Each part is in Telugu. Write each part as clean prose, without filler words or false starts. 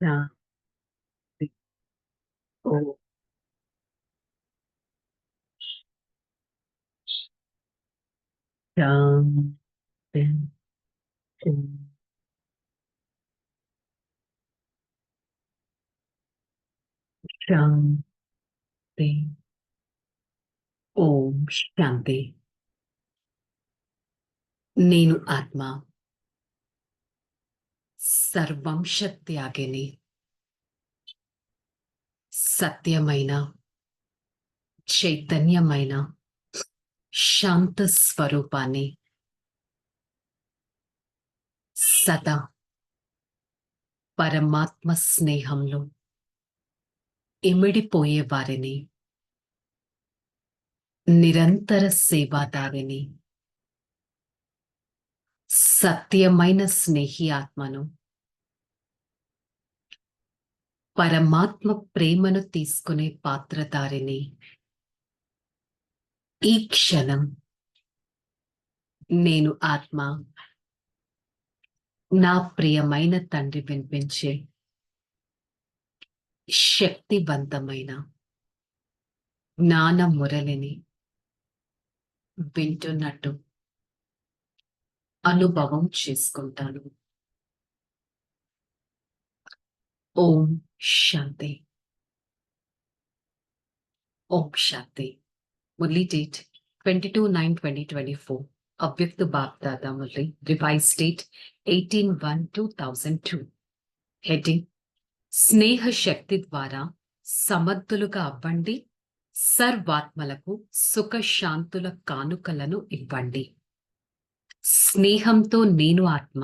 శాంతి. ఓం శాంతి. ఓం శాంతి. ఓం శాంతి. నేను ఆత్మ సర్వంశ త్యాగిని, సత్యమైన చైతన్యమైన శాంత స్వరూపాన్ని సదా పరమాత్మ స్నేహంలో ఇమిడిపోయే వారిని, నిరంతర సేవాదారిని, సత్యమైన స్నేహి ఆత్మను, పరమాత్మ ప్రేమను తీసుకునే పాత్రధారిని ఈ క్షణం నేను ఆత్మ నా ప్రియమైన తండ్రి వినిపించే శక్తివంతమైన జ్ఞాన మురళిని వింటున్నట్టు అనుభవం చేసుకుంటాను. ఓం శాంతి. ఓం శాంతి. మురళీ డేట్ 22/9/2024. అవ్యక్త బాప్దాదా మురళి. Revise date 18/1/2002. హెడ్డింగ్: స్నేహ శక్తి ద్వారా సమర్థులుగా అవ్వండి, సర్వాత్మలకు సుఖ శాంతుల కానుకలను ఇవ్వండి. స్నేహంతో నేను ఆత్మ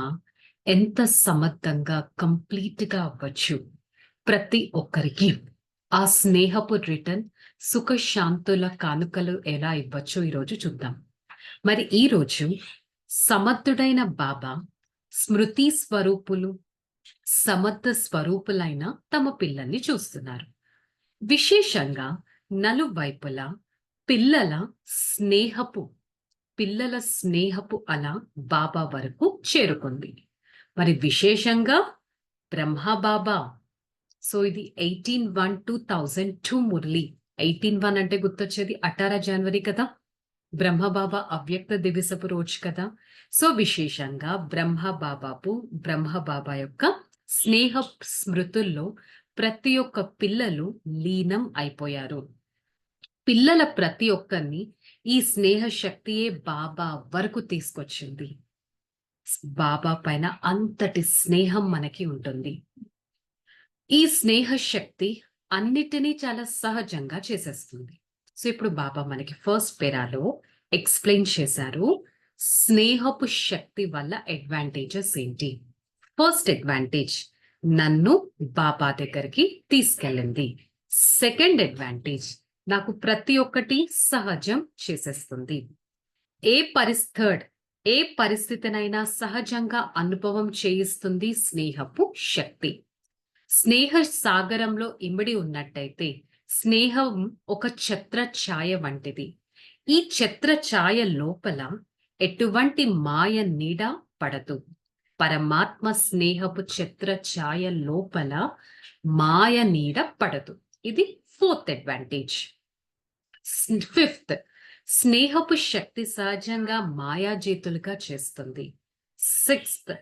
ఎంత సమర్థంగా కంప్లీట్గా అవ్వచ్చు. ప్రతి ఒక్కరికి ఆ స్నేహపు రిటర్న్ సుఖ శాంతుల కానుకలు ఎలా ఇవ్వచ్చో ఈరోజు చూద్దాం. మరి ఈరోజు సమర్థుడైన బాబా స్మృతి స్వరూపులు, సమర్థ స్వరూపులైన తమ పిల్లల్ని చూస్తున్నారు. విశేషంగా నలువైపులా పిల్లల స్నేహపు అలా బాబా వరకు చేరుకుంది. మరి విశేషంగా బ్రహ్మబాబా. సో ఇది 18/1/2002 మురళి. 18/1 అంటే గుర్తొచ్చేది 18 జనవరి కదా, బ్రహ్మబాబా అవ్యక్త దివసపు రోజు కదా. సో విశేషంగా బ్రహ్మబాబా యొక్క స్నేహ స్మృతుల్లో ప్రతి ఒక్క పిల్లలు లీనం అయిపోయారు. పిల్లల ప్రతి ఒక్కరిని ఈ స్నేహ శక్తియే బాబా వరకు తీసుకొచ్చింది. బాబా పైన అంతటి స్నేహం మనకి ఉంటుంది. ఈ స్నేహ శక్తి అన్నిటినీ చాలా సహజంగా చేసేస్తుంది. సో ఇప్పుడు బాబా మనకి ఫస్ట్ పేరాలో ఎక్స్ప్లెయిన్ చేశారు స్నేహపు శక్తి వల్ల అడ్వాంటేజెస్ ఏంటి. ఫస్ట్ అడ్వాంటేజ్, నన్ను బాబా దగ్గరికి తీసుకెళ్ళింది. సెకండ్ అడ్వాంటేజ్, నాకు ప్రతి ఒక్కటి సహజం చేసేస్తుంది. ఏ పరిస్థితినైనా సహజంగా అనుభవం చేయిస్తుంది స్నేహపు శక్తి. స్నేహ సాగరంలో ఇమిడి ఉన్నట్టయితే స్నేహం ఒక ఛత్ర ఛాయ వంటిది. ఈ ఛత్ర ఛాయ లోపల ఎటువంటి మాయ నీడ పడదు. పరమాత్మ స్నేహపు ఛత్ర ఛాయ లోపల మాయ నీడ పడదు. ఇది ఫోర్త్ అడ్వాంటేజ్. ఫిఫ్త్, స్నేహపు శక్తి సహజంగా మాయాజీతులుగా చేస్తుంది. సిక్స్త్,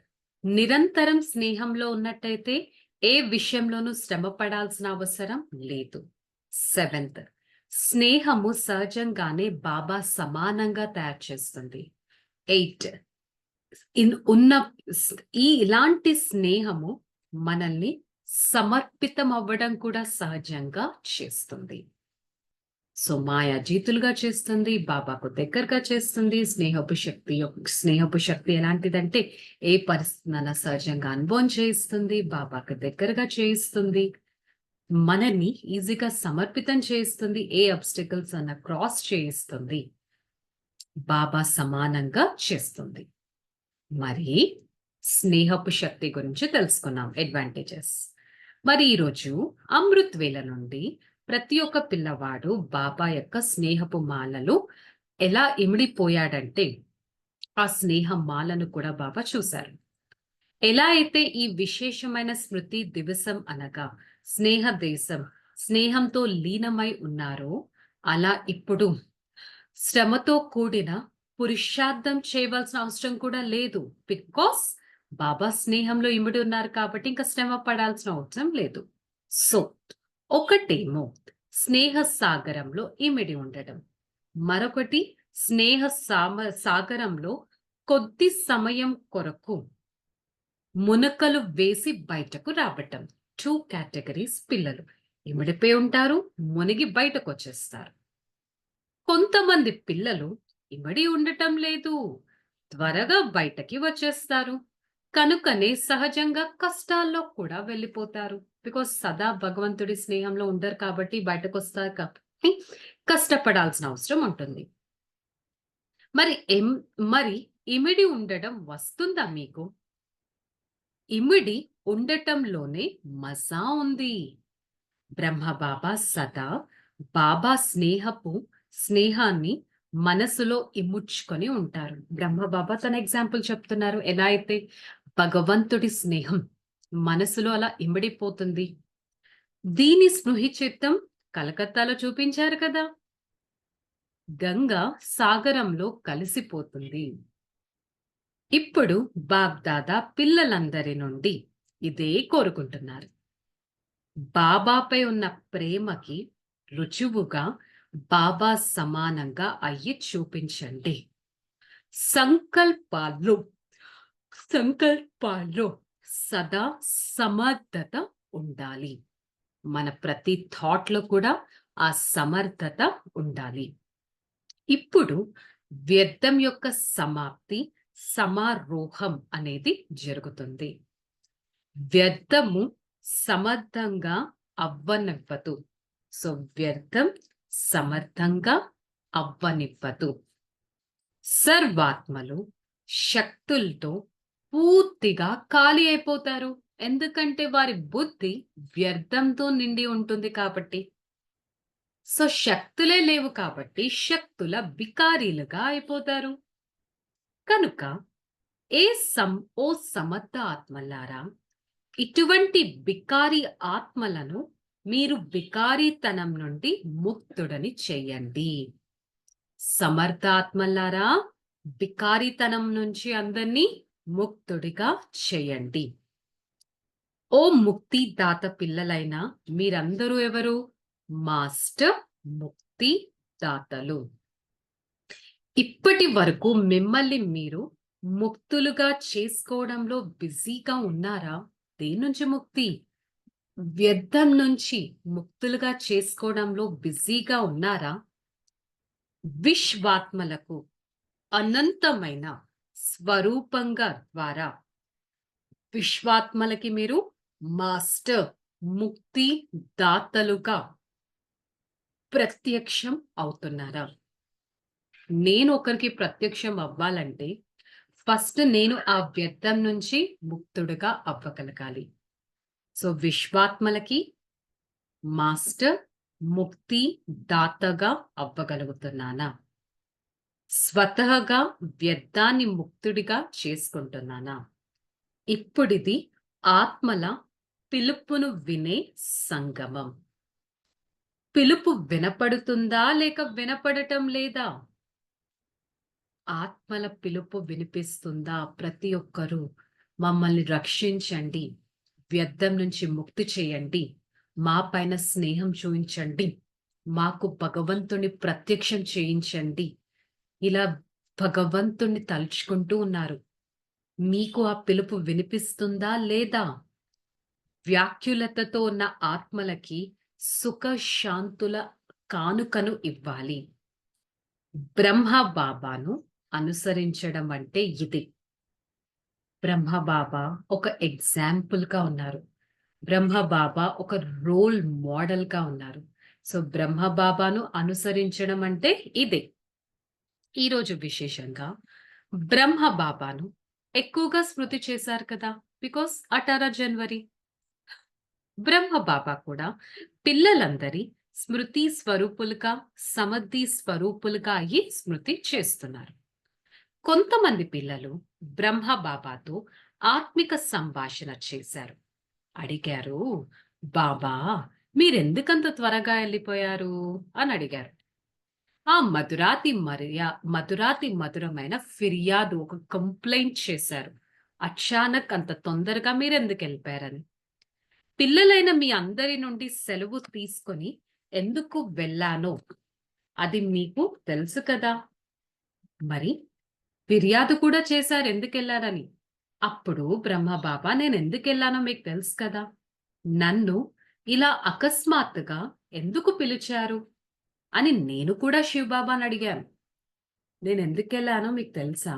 నిరంతరం స్నేహంలో ఉన్నట్టయితే ఏ విషయంలోనూ శ్రమ పడాల్సిన అవసరం లేదు. సెవెంత్, స్నేహము సహజంగానే బాబా సమానంగా తయారు చేస్తుంది. ఎయిట్, ఇలాంటి స్నేహము మనల్ని సమర్పితం అవ్వడం కూడా సహజంగా చేస్తుంది. సో మాయాజీతులుగా చేస్తుంది, బాబాకు దగ్గరగా చేస్తుంది. స్నేహపు శక్తి ఎలాంటిదంటే ఏ పరిస్థితిన సహజంగా అనుభవం చేయిస్తుంది, బాబాకు దగ్గరగా చేయిస్తుంది, మనల్ని ఈజీగా సమర్పితం చేయిస్తుంది, ఏ అబ్స్టికల్స్ అన్న క్రాస్ చేయిస్తుంది, బాబా సమానంగా చేస్తుంది. మరి స్నేహపు శక్తి గురించి తెలుసుకున్నాం, అడ్వాంటేజెస్. మరి ఈరోజు అమృత్ వేళ నుండి ప్రతి ఒక్క పిల్లవాడు బాబా యొక్క స్నేహపు మాలలో ఎలా ఇమిడిపోయాడంటే ఆ స్నేహ మాలను కూడా బాబా చూశారు. ఎలా అయితే ఈ విశేషమైన స్మృతి దివసం అనగా స్నేహ దేశం స్నేహంతో లీనమై ఉన్నారో, అలా ఇప్పుడు శ్రమతో కూడిన పురుషార్థం చేయవలసిన అవసరం కూడా లేదు. బికాస్ బాబా స్నేహంలో ఇమిడి ఉన్నారు కాబట్టి ఇంకా శ్రమ పడాల్సిన అవసరం లేదు. సో ఒకటేమో స్నేహ సాగరంలో ఇమిడి ఉండడం, మరొకటి స్నేహ సాగరంలో కొద్ది సమయం కొరకు మునకలు వేసి బయటకు రావటం. 2 కేటగిరీస్ పిల్లలు. ఇమిడిపోయి ఉంటారు, మునిగి బయటకు వచ్చేస్తారు. కొంతమంది పిల్లలు ఇమిడి ఉండటం లేదు, త్వరగా బయటకి వచ్చేస్తారు. కనుకనే సహజంగా కష్టాల్లో కూడా వెళ్ళిపోతారు. బికాస్ సదా భగవంతుడి స్నేహంలో ఉండరు కాబట్టి బయటకొస్తారు కాబట్టి కష్టపడాల్సిన అవసరం ఉంటుంది. మరి మరి ఇమిడి ఉండడం వస్తుందా మీకు? ఇమిడి ఉండటంలోనే మజా ఉంది. బ్రహ్మబాబా సదా బాబా స్నేహాన్ని మనసులో ఇముడ్చుకొని ఉంటారు. బ్రహ్మబాబా తన ఎగ్జాంపుల్ చెప్తున్నారు. ఎలా అయితే భగవంతుడి స్నేహం మనసులో అలా ఇమిడిపోతుంది. దీని స్పృహి చిత్తం కలకత్తాలో చూపించారు కదా. గంగా సాగరంలో కలిసిపోతుంది. ఇప్పుడు బాబ్దాదా పిల్లలందరి నుండి ఇదే కోరుకుంటున్నారు. బాబాపై ఉన్న ప్రేమకి రుజువుగా బాబా సమానంగా అయ్యి చూపించండి. సంకల్పాల్లో సంకల్పాల్లో సదా సమర్థత ఉండాలి. మన ప్రతి థాట్ లో కూడా ఆ సమర్థత ఉండాలి. ఇప్పుడు వ్యర్థం యొక్క సమాప్తి సమారోహం అనేది జరుగుతుంది. వ్యర్థము సమర్థంగా అవ్వనివ్వదు. సో వ్యర్థం సమర్థంగా అవ్వనివ్వదు. సర్వాత్మలు శక్తులతో పూర్తిగా ఖాళీ అయిపోతారు. ఎందుకంటే వారి బుద్ధి వ్యర్థంతో నిండి ఉంటుంది కాబట్టి. సో శక్తులే లేవు కాబట్టి శక్తుల బికారీలుగా అయిపోతారు. కనుక ఓ సమర్థ ఆత్మలారా, ఇటువంటి బికారి ఆత్మలను మీరు బికారితనం నుండి ముక్తుడని చెయ్యండి. సమర్థాత్మలారా, బికారితనం నుంచి అందరినీ ముక్తుడిగా చేయండి. ఓ ముక్తి దాత పిల్లలైన మీరందరూ ఎవరు? మాస్టర్ ముక్తి దాతలు. ఇప్పటి వరకు మిమ్మల్ని మీరు ముక్తులుగా చేసుకోవడంలో బిజీగా ఉన్నారా? దేని నుంచి ముక్తి? వ్యర్థం నుంచి ముక్తులుగా చేసుకోవడంలో బిజీగా ఉన్నారా? విశ్వాత్మలకు అనంతమైన స్వరూపంగా ద్వారా విశ్వాత్మలకి మీరు మాస్టర్ ముక్తి దాతలుగా ప్రత్యక్షం అవుతున్నారా? నేను ఒకరికి ప్రత్యక్షం అవ్వాలంటే ఫస్ట్ నేను ఆ వ్యర్థం నుంచి ముక్తుడుగా అవ్వగలగాలి. సో విశ్వాత్మలకి మాస్టర్ ముక్తి దాతగా అవ్వగలుగుతున్నానా? స్వతహగా వ్యర్థాన్ని ముక్తుడిగా చేసుకుంటున్నానా? ఇప్పుడిది ఆత్మల పిలుపును వినే సంగమం. పిలుపు వినపడుతుందా లేక వినపడటం లేదా? ఆత్మల పిలుపు వినిపిస్తుందా? ప్రతి ఒక్కరూ మమ్మల్ని రక్షించండి, వ్యర్థం నుంచి ముక్తి చేయండి, మా పైన స్నేహం చూపించండి, మాకు భగవంతుని ప్రత్యక్షం చేయించండి, ఇలా భగవంతుణ్ణి తలుచుకుంటూ ఉన్నారు. మీకు ఆ పిలుపు వినిపిస్తుందా లేదా? వ్యాఖ్యులతతో ఉన్న ఆత్మలకి సుఖ శాంతుల కానుకను ఇవ్వాలి. బ్రహ్మ బాబాను అనుసరించడం అంటే ఇది. బ్రహ్మ బాబా ఒక ఎగ్జాంపుల్ గా ఉన్నారు. బ్రహ్మ బాబా ఒక రోల్ మోడల్ గా ఉన్నారు. సో బ్రహ్మ బాబాను అనుసరించడం అంటే ఇదే. ఈరోజు విశేషంగా బ్రహ్మ బాబాను ఎక్కువగా స్మృతి చేశారు కదా, బికాస్ 18 జనవరి. బ్రహ్మ బాబా కూడా పిల్లలందరి స్మృతి స్వరూపులుగా సమర్థి స్వరూపులుగా అయ్యి స్మృతి చేస్తున్నారు. కొంతమంది పిల్లలు బ్రహ్మ బాబాతో ఆత్మిక సంభాషణ చేశారు. అడిగారు, "బాబా, మీరెందుకంత త్వరగా ఎళ్ళిపోయారు?" అని అడిగారు. ఆ మధురాతి మధురమైన ఫిర్యాదు, ఒక కంప్లెయింట్ చేశారు. అచానక్ అంత తొందరగా మీరెందుకెళ్ళిపోయారని. పిల్లలైన మీ అందరి నుండి సెలవు తీసుకొని ఎందుకు వెళ్ళానో అది మీకు తెలుసు కదా! మరి ఫిర్యాదు కూడా చేశారు ఎందుకెళ్లారని. అప్పుడు బ్రహ్మబాబా, నేనెందుకెళ్ళానో మీకు తెలుసు కదా! నన్ను ఇలా అకస్మాత్తుగా ఎందుకు పిలిచారు అని నేను కూడా శివబాబాని అడిగాను. నేనెందుకెళ్ళానో మీకు తెలుసా?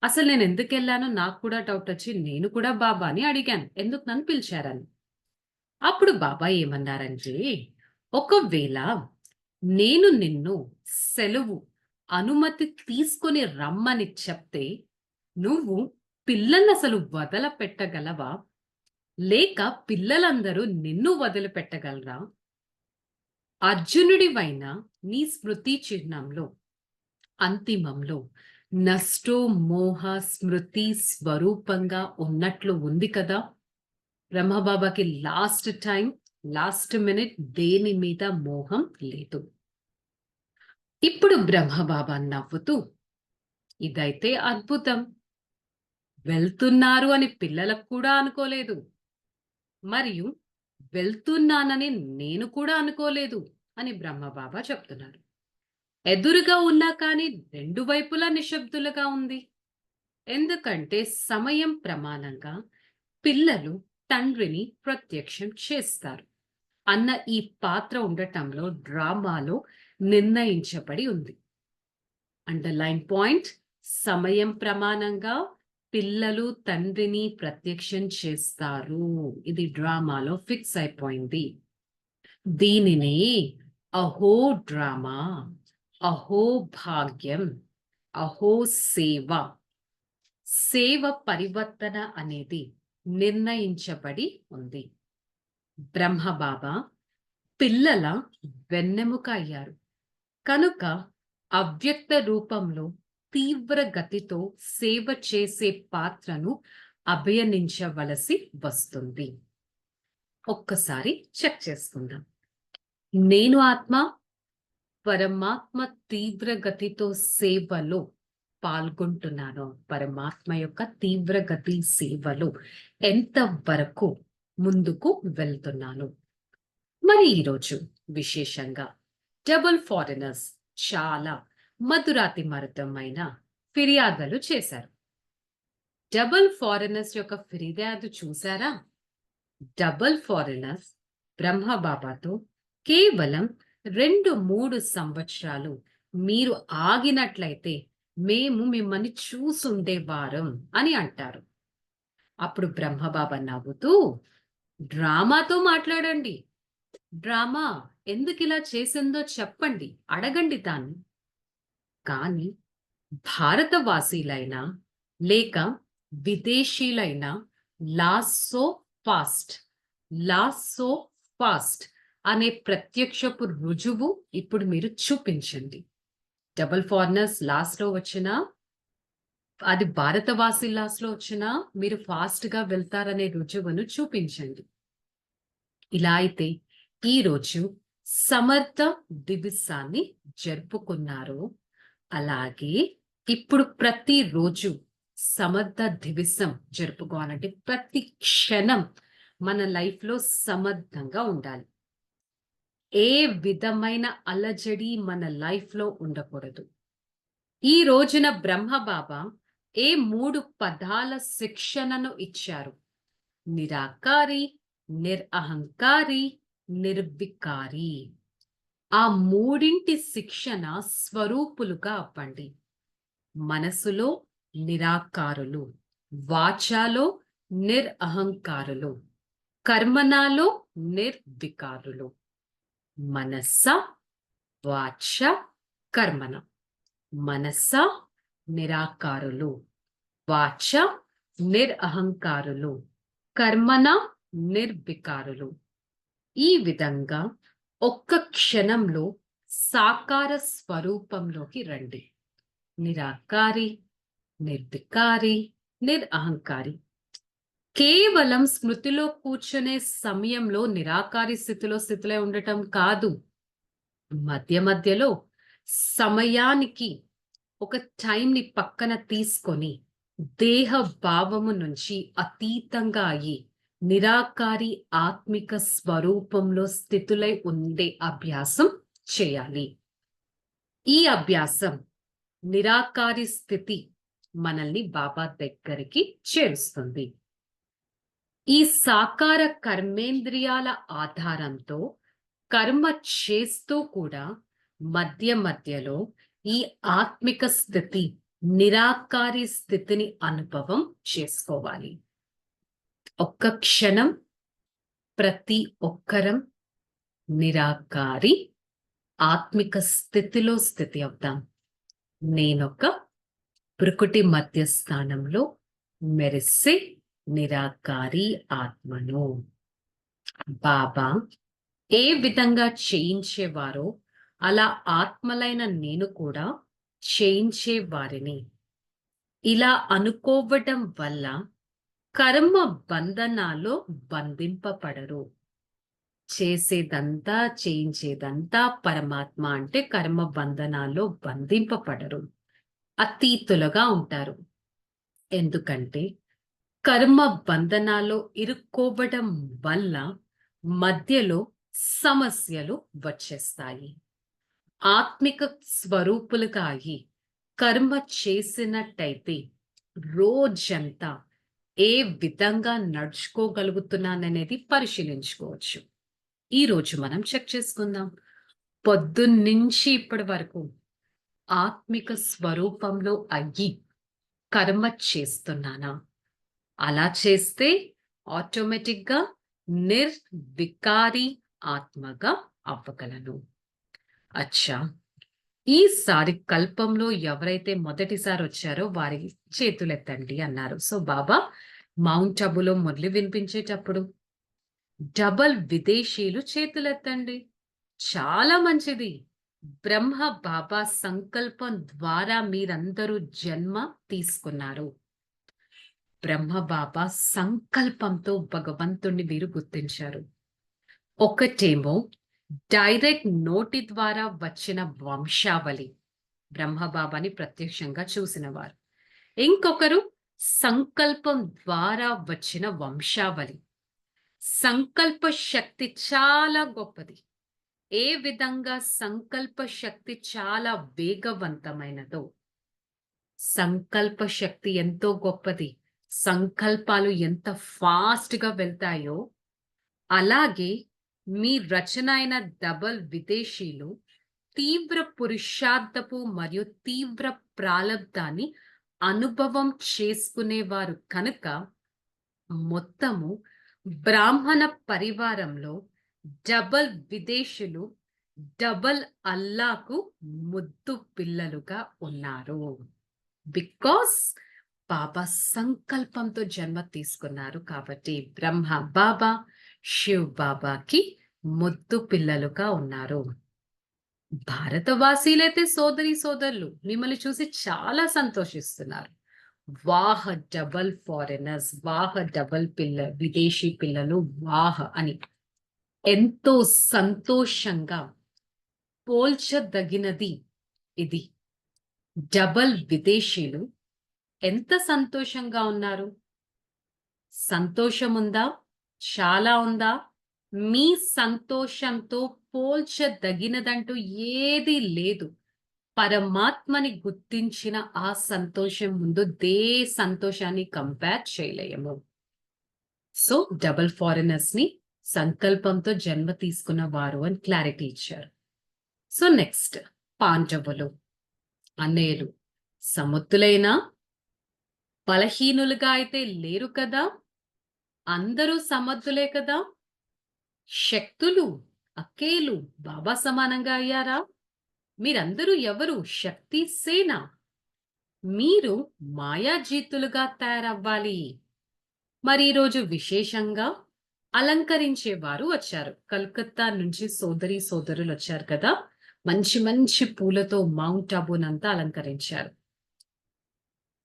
అసలు నేనెందుకెళ్ళానో నాకు కూడా డౌటొచ్చి నేను కూడా బాబాని అడిగాను. ఎందుకు నన్ను పిలిచారని. అప్పుడు బాబా ఏమన్నారంటే, ఒకవేళ నేను నిన్ను సెలవు, అనుమతి తీసుకొని రమ్మని చెప్తే, నువ్వు పిల్లలనసలు వదలపెట్టగలవా? లేక పిల్లలందరూ నిన్ను వదిలిపెట్టగలరా? అర్జునుడివైన నీ స్మృతి చిహ్నంలో అంతిమంలో నష్టో మోహ స్మృతి స్వరూపంగా ఉన్నట్లు ఉంది కదా! బ్రహ్మబాబాకి లాస్ట్ టైం, లాస్ట్ మినిట్ దేని మీద మోహం లేదు. ఇప్పుడు బ్రహ్మబాబా నవ్వుతూ, ఇదైతే అద్భుతం. వెళ్తున్నారు అని పిల్లలకు కూడా అనుకోలేదు. మరియు వెళ్తున్నానని నేను కూడా అనుకోలేదు అని బ్రహ్మబాబా చెప్తున్నారు. ఎదురుగా ఉన్నా కానీ రెండు వైపులా నిశ్శబ్దులుగా ఉంది. ఎందుకంటే సమయం ప్రమాణంగా పిల్లలు తండ్రిని ప్రత్యక్షం చేస్తారు అన్న ఈ పాత్ర ఉండటంలో డ్రామాలో నిర్ణయించబడి ఉంది. అండర్లైన్ పాయింట్, సమయం ప్రమాణంగా పిల్లలు తండ్రిని ప్రత్యక్షం చేస్తారు. ఇది డ్రామాలో ఫిక్స్ అయిపోయింది. దీనినే అహో డ్రామా, అహో భాగ్యం, అహో సేవ, సేవ పరివర్తన అనేది నిర్ణయించబడి ఉంది. బ్రహ్మబాబా పిల్లల వెన్నెముక అయ్యారు కనుక అవ్యక్త రూపంలో తీవ్ర గతితో సేవ చేసే పాత్రను అభయనించవలసి వస్తుంది. ఒక్కసారి చెక్ చేసుకుందాం. నేను ఆత్మ, పరమాత్మ తీవ్ర గతితో సేవలో పాల్గొంటున్నానో, పరమాత్మ యొక్క తీవ్ర గతి సేవలో ఎంత వరకు ముందుకు వెళ్తున్నాను. మరి ఈరోజు విశేషంగా డబుల్ ఫారినర్స్ చాలా మధురాతి మరుతమైన ఫిర్యాదులు చేశారు. డబుల్ ఫారినర్స్ యొక్క ఫిర్యాదు చూసారా? డబుల్ ఫారినర్స్ బ్రహ్మబాబాతో కేవలం 2-3 సంవత్సరాలు మీరు ఆగినట్లయితే మేము మిమ్మల్ని చూసుండేవారం అని అంటారు. అప్పుడు బ్రహ్మబాబా నవ్వుతూ, డ్రామాతో మాట్లాడండి. డ్రామా ఎందుకిలా చేసిందో చెప్పండి, అడగండి దాన్ని. కానీ భారతవాసీలైనా లేక విదేశీయులైనా last so fast, last so fast అనే ప్రత్యక్షపు రుజువు ఇప్పుడు మీరు చూపించండి. డబుల్ ఫారినర్స్ లాస్ట్ లో వచ్చినా, అది భారతవాసి లాస్ట్ లో వచ్చినా మీరు ఫాస్ట్ గా వెళ్తారనే రుజువును చూపించండి. ఇలా అయితే ఈరోజు సమర్థ దివసాన్ని జరుపుకున్నారు. అలాగే ఇప్పుడు ప్రతిరోజు సమర్థ దివసం జరుపుకోవాలంటే ప్రతి క్షణం మన లైఫ్ లో సమర్థంగా ఉండాలి. ఏ విధమైన అలజడి మన లైఫ్ లో ఉండకూడదు. ఈ రోజున బ్రహ్మబాబా ఏ 3 పదాల శిక్షణను ఇచ్చారు? నిరాకారి, నిరహంకారి, నిర్వికారి. ఆ మూడింటి శిక్షణ స్వరూపులుగా అవ్వండి. మనసులో నిరాకారులు, వాచాలో నిరహంకారులు, కర్మనాలో నిర్వికారులు. మనస్స, వాచ, కర్మన. మనస్స నిరాకారులు, వాచ నిరహంకారులు, కర్మన నిర్వికారులు. ఈ విధంగా ఒక్క క్షణంలో సాకార స్వరూపంలోకి రండి. నిరాకారి, నిర్వికారి, నిరహంకారి. కేవలం స్మృతిలో కూర్చునే సమయంలో నిరాకారి స్థితిలో ఉండటం కాదు. మధ్య మధ్యలో సమయానికి ఒక టైంని పక్కన తీసుకొని దేహ భావము నుంచి అతీతంగా అయ్యి నిరాకారి ఆత్మిక స్వరూపంలో స్థితులై ఉండే అభ్యాసం చేయాలి. ఈ అభ్యాసం నిరాకారి స్థితి మనల్ని బాబా దగ్గరికి చేరుస్తుంది. ఈ సాకార కర్మేంద్రియాల ఆధారంతో కర్మ చేస్తూ కూడా మధ్య మధ్యలో ఈ ఆత్మిక స్థితి నిరాకారి స్థితిని అనుభవం చేసుకోవాలి. ఒక్క క్షణం ప్రతి ఒక్కరం నిరాకారి ఆత్మిక స్థితిలో స్థితి అవుతాం. నేనొక ప్రకృతి మధ్య స్థానంలో మెరిసే నిరాకారి ఆత్మను. బాబా ఏ విధంగా చేయించేవారో అలా ఆత్మలైన నేను కూడా చేయించే వారిని. ఇలా అనుకోవడం వల్ల కర్మ బంధనాల్లో బంధింపబడరు. చేసేదంతా చేయించేదంతా పరమాత్మ అంటే కర్మ బంధనాల్లో బంధింపబడరు. అతీతులుగా ఉంటారు. ఎందుకంటే కర్మ బంధనాల్లో ఇరుక్కోవడం వల్ల మధ్యలో సమస్యలు వచ్చేస్తాయి. ఆత్మిక స్వరూపులుగా అయి కర్మ చేసినట్టయితే రోజంతా ఏ విధంగా నడుచుకోగలుగుతున్నాననేది పరిశీలించుకోవచ్చు. ఈరోజు మనం చెక్ చేసుకుందాం. పొద్దున్నుంచి ఇప్పటి వరకు ఆత్మిక స్వరూపంలో అయ్యి కర్మ చేస్తున్నానా? అలా చేస్తే ఆటోమేటిక్గా నిర్వికారి ఆత్మగా అవ్వగలను. అచ్చా, ఈసారి కల్పంలో ఎవరైతే మొదటిసారి వచ్చారో వారి చేతులెత్తండి అన్నారు. సో బాబా మౌంట్ అబులో మురళి వినిపించేటప్పుడు డబల్ విదేశీయులు చేతులెత్తండి. చాలా మంచిది. బ్రహ్మ బాబా సంకల్పం ద్వారా మీరందరూ జన్మ తీసుకున్నారు. బ్రహ్మ బాబా సంకల్పంతో భగవంతుణ్ణి వీరు గుర్తించారు. ఒకటేమో డైరెక్ట్ నోటి ద్వారా వచ్చిన వంశావళి, బ్రహ్మబాబాని ప్రత్యక్షంగా చూసినవారు. ఇంకొకరు సంకల్పం ద్వారా వచ్చిన వంశావళి. సంకల్ప శక్తి చాలా గొప్పది. ఏ విధంగా సంకల్ప శక్తి చాలా వేగవంతమైనదో, సంకల్ప శక్తి ఎంతో గొప్పది, సంకల్పాలు ఎంత ఫాస్ట్గా వెళ్తాయో, అలాగే మీ రచన అయిన డబల్ విదేశీయులు తీవ్ర పురుషార్థపు మరియు తీవ్ర ప్రాలబ్ధాన్ని అనుభవం చేసుకునేవారు కనుక మొత్తము బ్రాహ్మణ పరివారంలో డబల్ విదేశీయులు డబల్ అల్లాకు ముద్దు పిల్లలుగా ఉన్నారు. బికాస్ బాబా సంకల్పంతో జన్మ తీసుకున్నారు కాబట్టి బ్రహ్మ బాబా శివ్ బాబాకి ముద్దు పిల్లలుగా ఉన్నారు. భారతవాసీలైతే సోదరి సోదరులు మిమ్మల్ని చూసి చాలా సంతోషిస్తున్నారు. వాహ డబల్ ఫారినర్స్, వాహ డబల్ విదేశీ పిల్లలు, వాహ అని ఎంతో సంతోషంగా పోల్చదగినది ఇది. డబల్ విదేశీయులు ఎంత సంతోషంగా ఉన్నారు. సంతోషం ఉందా? చాలా ఉందా? మీ సంతోషంతో పోల్చదగినదంటూ ఏది లేదు. పరమాత్మని గుర్తించిన ఆ సంతోషం ముందు సంతోషాన్ని కంపేర్ చేయలేము. సో డబల్ ఫారినర్స్ ని సంకల్పంతో జన్మ తీసుకున్న వారు అని క్లారిటీ ఇచ్చారు. సో నెక్స్ట్ పాండవులు అన్నయ్యలు సమర్థులైనా బలహీనులుగా అయితే లేరు కదా. అందరూ సమర్థులే కదా. శక్తులు అక్కేలు బాబా సమానంగా అయ్యారా? మీరందరూ ఎవరు? శక్తి సేన. మీరు మాయాజీతులుగా తయారవ్వాలి. మరి ఈరోజు విశేషంగా అలంకరించేవారు వచ్చారు. కలకత్తా నుంచి సోదరి సోదరులు వచ్చారు కదా. మంచి మంచి పూలతో మౌంట్ అబూనంతా అలంకరించారు.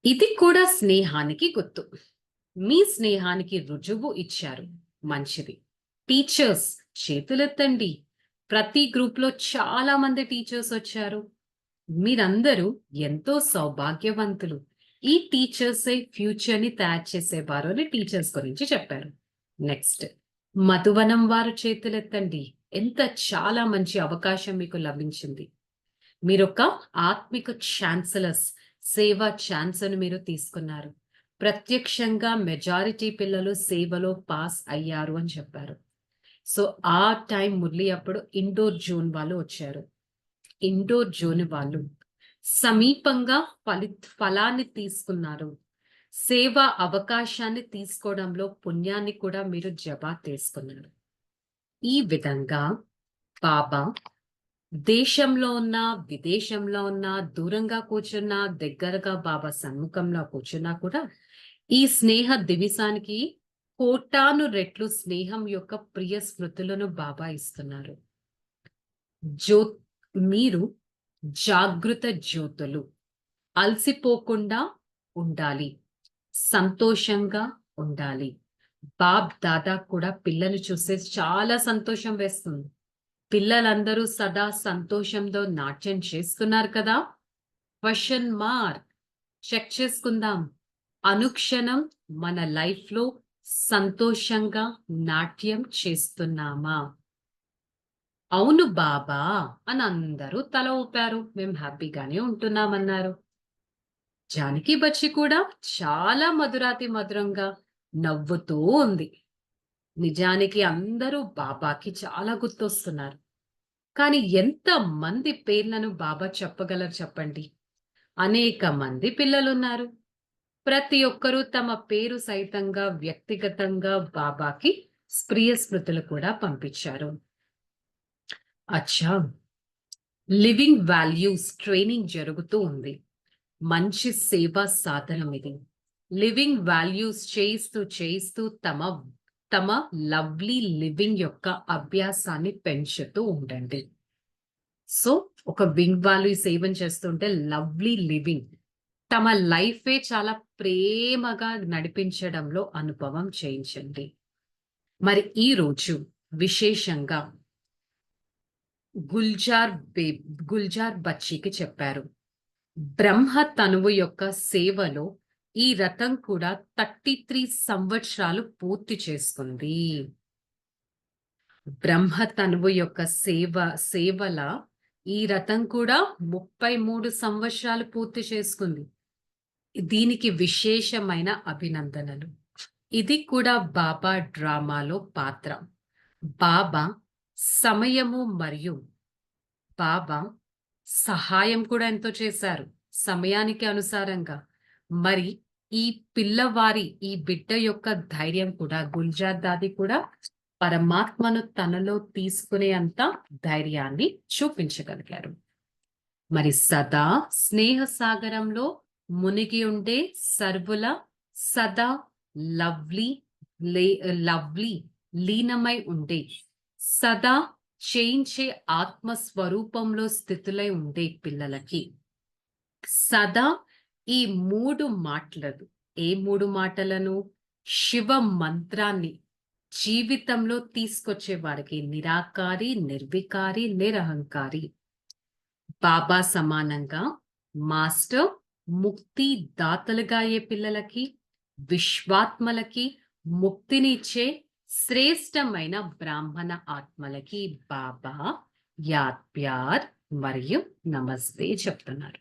ఇది కూడా స్నేహానికి గుర్తు. మీ స్నేహానికి రుజువు ఇచ్చారు. మంచిది. టీచర్స్ చేతులెత్తండి. ప్రతి గ్రూప్‌లో చాలా మంది టీచర్స్ వచ్చారు. మీరందరూ ఎంతో సౌభాగ్యవంతులు. ఈ టీచర్సే ఫ్యూచర్‌ని తయారు చేసేవారు అని టీచర్స్ గురించి చెప్పారు. నెక్స్ట్ మధువనం వారు చేతులెత్తండి. చాలా మంచి అవకాశం మీకు లభించింది. మీరొక ఆత్మిక ఛాన్సలర్స్, సేవా ఛాన్స్‌ని మీరు తీసుకున్నారు. ప్రత్యక్షంగా మెజారిటీ పిల్లలు సేవలో పాస్ అయ్యారు అని చెప్పారు. సో, ఆ టైం మురళి అప్పుడు ఇండోర్ జోన్ వాళ్ళు వచ్చారు. ఇండోర్ జోన్ వాళ్ళు సమీపంగా ఫలాన్ని తీసుకున్నారు. సేవా అవకాశాన్ని తీసుకోవడంలో పుణ్యాన్ని కూడా మీరు జమా చేసుకున్నారు. ఈ విధంగా బాబా దేశంలో ఉన్నా, విదేశంలో ఉన్నా, దూరంగా కూర్చున్నా, దగ్గరగా బాబా సన్ముఖంలో కూర్చున్నా కూడా ఈ స్నేహ దివిసానికి కోటాను రెట్లు స్నేహం యొక్క ప్రియ స్మృతులను బాబా ఇస్తున్నారు. జ్యో మీరు జాగృత జ్యోతులు. అలసిపోకుండా ఉండాలి. సంతోషంగా ఉండాలి. బాబ్ దాదా కూడా పిల్లలు చూస్తే చాలా సంతోషం వేస్తుంది. పిల్లలందరూ సదా సంతోషంతో నాట్యం చేస్తున్నారు కదా! Question mark. చెక్ చేసుకుందాం. అనుక్షణం మన లైఫ్‌లో సంతోషంగా నాట్యం చేస్తున్నామా? అవును బాబా! అని అందరూ తల ఊపారు. మేము హ్యాపీగానే ఉంటున్నామన్నారు. జానకి బచ్చి కూడా చాలా మధురాతి మధురంగా నవ్వుతూ ఉంది. నిజానికి అందరూ బాబాకి చాలా గుర్తొస్తున్నారు. కానీ ఎంతమంది పేర్లను బాబా చెప్పగలరు చెప్పండి? అనేక మంది పిల్లలున్నారు. ప్రతి ఒక్కరూ తమ పేరు సైతంగా వ్యక్తిగతంగా బాబాకి ప్రియ స్మృతులు కూడా పంపించారు. అచ్చా! లివింగ్ వాల్యూస్ ట్రైనింగ్ జరుగుతూ ఉంది. మంచి సేవా సాధనం ఇది. లివింగ్ వాల్యూస్ చేయిస్తూ తమ లవ్లీ లివింగ్ యొక్క అభ్యాసాన్ని పెంచుతూ ఉండండి. సో, ఒక వింగ్ వాల్యూస్ సేవన చేస్తుంటే లవ్లీ లివింగ్ తమ లైఫే చాలా ప్రేమగా నడిపించడంలో అనుభవం చేయించండి. మరి ఈరోజు విశేషంగా గుల్జార్ బచ్చీకి చెప్పారు. బ్రహ్మ తనువు యొక్క సేవలో ఈ రథం కూడా 33 సంవత్సరాలు పూర్తి చేసుకుంది. బ్రహ్మ తనువు యొక్క సేవల ఈ రథం కూడా 33 సంవత్సరాలు పూర్తి చేసుకుంది. దీనికి విశేషమైన అభినందనలు. ఇది కూడా బాబా డ్రామాలో పాత్ర. బాబా సమయము మరియు బాబా సహాయం కూడా ఎంతో చేశారు. సమయానికి అనుసారంగా. మరి ఈ ఈ బిడ్డ యొక్క ధైర్యం కూడా గుల్జార్ దాది కూడా పరమాత్మను తనలో తీసుకునే అంత ధైర్యాన్ని చూపించగలిగారు. మరి సదా స్నేహ సాగరంలో మునిగి ఉండే సర్వుల సదా లవ్లీ లవ్లీ లీనమై ఉండే సదా చేయించే ఆత్మస్వరూపంలో స్థితులై ఉండే పిల్లలకి సదా ఈ 3 మాటలను ఏ 3 మాటలను? శివ మంత్రాన్ని జీవితంలో తీసుకొచ్చే వారికి నిరాకారి, నిర్వికారి, నిరహంకారి. బాబా సమానంగా మాస్టర్ ముక్తి దాతలుగా అయ్యే పిల్లలకి, విశ్వాత్మలకి ముక్తినిచ్చే శ్రేష్టమైన బ్రాహ్మణ ఆత్మలకి బాబా యాద్ ప్యార్ మరియు నమస్తే చెప్తున్నారు.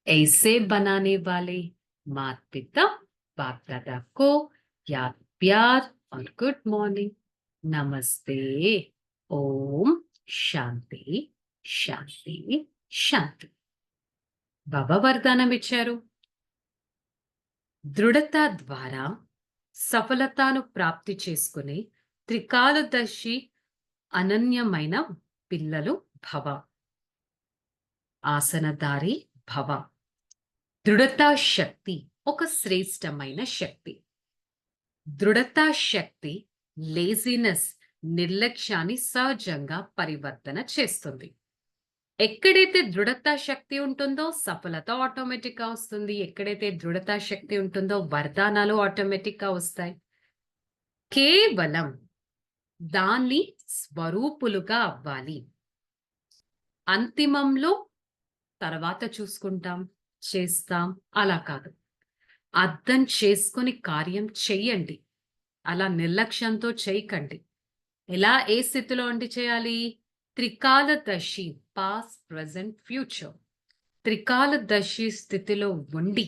ऐसे बनाने वाले माता पिता बाप दादा को याद प्यार और गुड मॉर्निंग नमस्ते ओम శాంతి శాంతి శాంతి. బాబా వరదానం ఇచ్చారు. దృఢత ద్వారా సఫలతను ప్రాప్తి చేసుకునే త్రికాలదర్శి అనన్యమైన పిల్లలు భవ. ఆసనదారి భవ. దృఢతా శక్తి ఒక శ్రేష్టమైన శక్తి. దృఢతా శక్తి లేజినెస్ నిర్లక్ష్యాన్ని సహజంగా పరివర్తన చేస్తుంది. ఎక్కడైతే దృఢతా శక్తి ఉంటుందో సఫలత ఆటోమేటిక్‌గా వస్తుంది. ఎక్కడైతే దృఢతా శక్తి ఉంటుందో వరదానాలు ఆటోమేటిక్‌గా వస్తాయి. కేవలం దాన్ని స్వరూపులుగా అవ్వాలి. అంతిమంలో తర్వాత చూసుకుంటాం, చేస్తాం అలా కాదు. అర్థం చేసుకొని కార్యం చెయ్యండి. అలా నిర్లక్ష్యంతో చేయకండి. ఏ స్థితిలో ఉండి చేయాలి? త్రికాలదర్శి పాస్ట్, ప్రెజెంట్, ఫ్యూచర్. త్రికాలదర్శి స్థితిలో ఉండి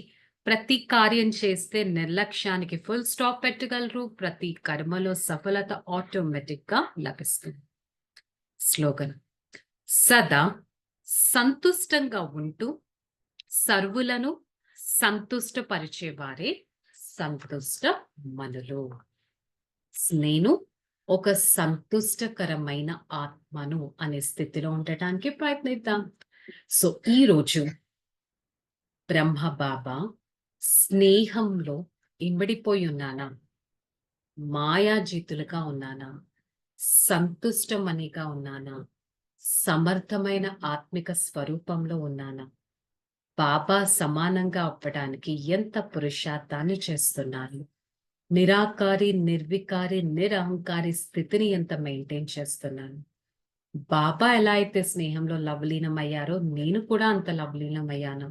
ప్రతి కార్యం చేస్తే నిర్లక్ష్యానికి ఫుల్ స్టాప్ పెట్టగలరు. ప్రతి కర్మలో సఫలత ఆటోమేటిక్‌గా లభిస్తుంది. స్లోగన్: సదా సంతుష్టంగా ఉంటూ సర్వులను సంతుష్టపరిచేవారే సంతుష్ట మనులు. నేను ఒక సంతుష్టకరమైన ఆత్మను అనే స్థితిలో ఉండటానికి ప్రయత్నిద్దాం. సో ఈరోజు బ్రహ్మ బాబా స్నేహంలో ఇమిడిపోయి ఉన్నానా? మాయాజీతులుగా ఉన్నానా? సంతుష్టమనిగా ఉన్నానా? సమర్థమైన ఆత్మిక స్వరూపంలో ఉన్నానా? బాబా సమానంగా అవ్వడానికి ఎంత పురుషార్థాన్ని చేస్తున్నాను? నిరాకారి, నిర్వికారి, నిరహంకారి స్థితిని ఎంత మెయింటైన్ చేస్తున్నాను? బాబా ఎలా అయితే స్నేహంలో లవలీనమయ్యారో నేను కూడా అంత లవలీనమయ్యాను.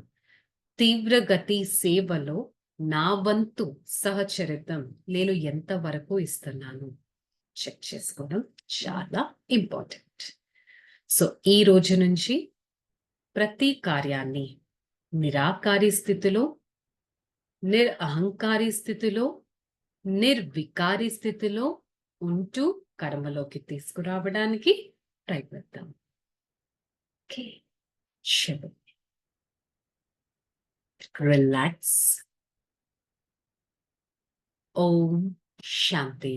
తీవ్రగతి సేవలో నా వంతు సహచరితం నేను ఎంతవరకు ఇస్తున్నాను చెక్ చేసుకోవడం చాలా ఇంపార్టెంట్. సో ఈ రోజు నుంచి ప్రతి కార్యాన్ని నిరాకారి స్థితిలో, నిరహంకారి స్థితిలో, నిర్వికారి స్థితిలో ఉంటూ కర్మలోకి తీసుకురావడానికి ప్రయత్నిద్దాం. ఓకే, శుభం. రిలాక్స్. ఓం శాంతి.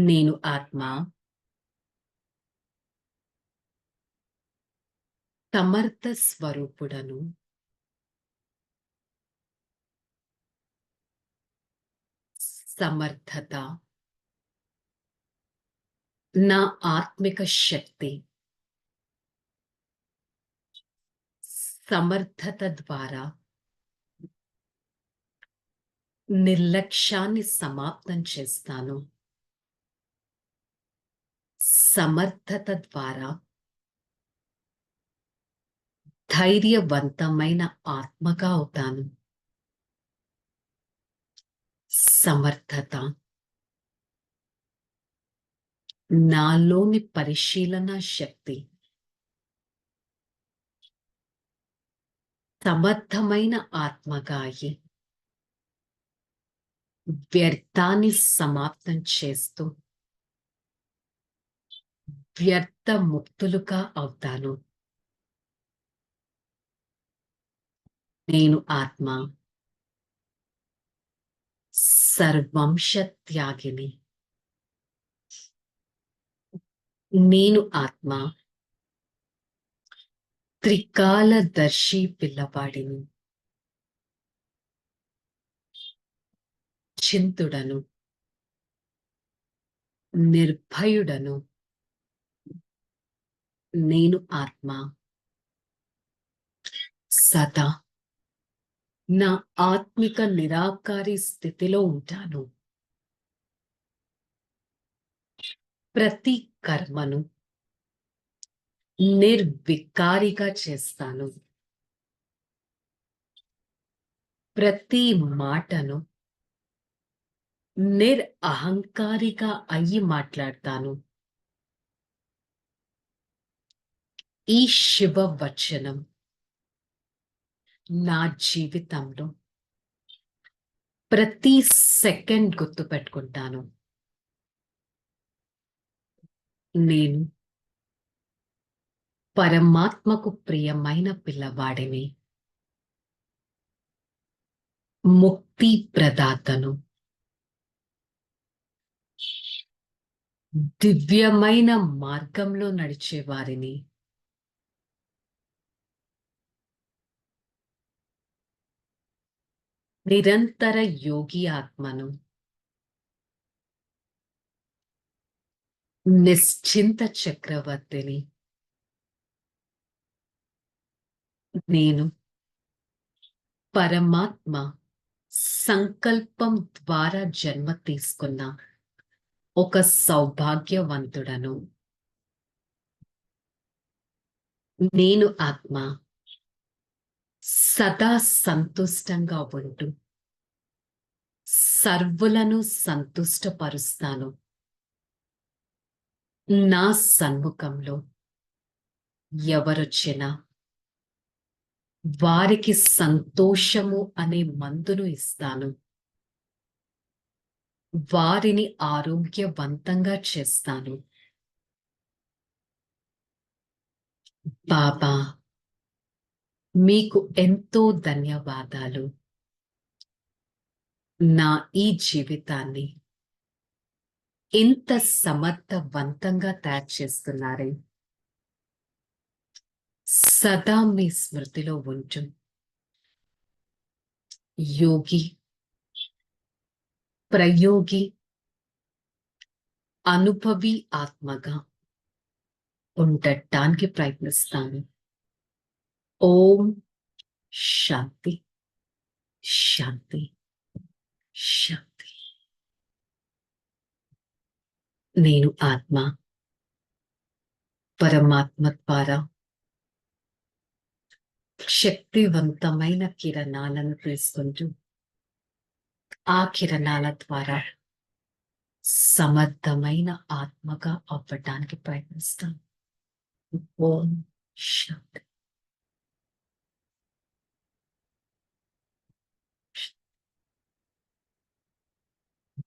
నేను ఆత్మ సమర్థ స్వరూపుడను. సమర్థత నా ఆత్మిక శక్తి. సమర్థత ద్వారా నిర్లక్ష్యాన్ని సమాప్తం చేస్తాను. సమర్థత ద్వారా ధైర్యవంతమైన ఆత్మగా అవుతాను. సమర్థత నాలోని పరిశీలన శక్తి. సమర్థమైన ఆత్మగా అయి వ్యర్థాన్ని సమాప్తం చేస్తూ వ్యర్థ ముక్తులుగా అవుతాను. నేను ఆత్మ సర్వంశ త్యాగిని. నేను ఆత్మ త్రికాలదర్శి పిల్లవాడిని. చింతుడను, నిర్భయుడను. నేను ఆత్మ సదా నా ఆత్మిక నిరాకారి స్థితిలో ఉంటాను. ప్రతి కర్మను నిర్వికారిగా చేస్తాను. ప్రతి మాటను నిరహంకారిగా అయ్యి మాట్లాడతాను. ఈ శుభ వచనం నా జీవితంలో ప్రతి సెకండ్ గుర్తుపెట్టుకుంటాను. నేను పరమాత్మకు ప్రియమైన పిల్లవాడిని. ముక్తి ప్రదాతను. దివ్యమైన మార్గంలో నడిచేవారిని. నిరంతర యోగి ఆత్మను. నిశ్చింత చక్రవర్తిని. నేను పరమాత్మ సంకల్పం ద్వారా జన్మ తీసుకున్న ఒక సౌభాగ్యవంతుడను. నేను ఆత్మ సదా సంతుష్టంగా ఉంటూ సర్వులను సంతుష్టపరుస్తాను. నా సన్ముఖంలో ఎవరొచ్చినా వారికి సంతోషము అనే మందును ఇస్తాను. వారిని ఆరోగ్యవంతంగా చేస్తాను. బాబా, మీకు ఎంతో ధన్యవాదాలు. నా ఈ జీవితాన్ని ఇంత సమర్థవంతంగా తయారు చేస్తున్నారే. సదా మీ స్మృతిలో ఉంటూ యోగి, ప్రయోగి, అనుభవి ఆత్మగా ఉండటానికి ప్రయత్నిస్తాను. ఓం శాంతి, శాంతి, శాంతి. నేను ఆత్మ పరమాత్మ ద్వారా శక్తివంతమైన కిరణాలను తీసుకుంటూ ఆ కిరణాల ద్వారా సమర్థమైన ఆత్మగా అవ్వటానికి ప్రయత్నిస్తాను. ఓం శాంతి.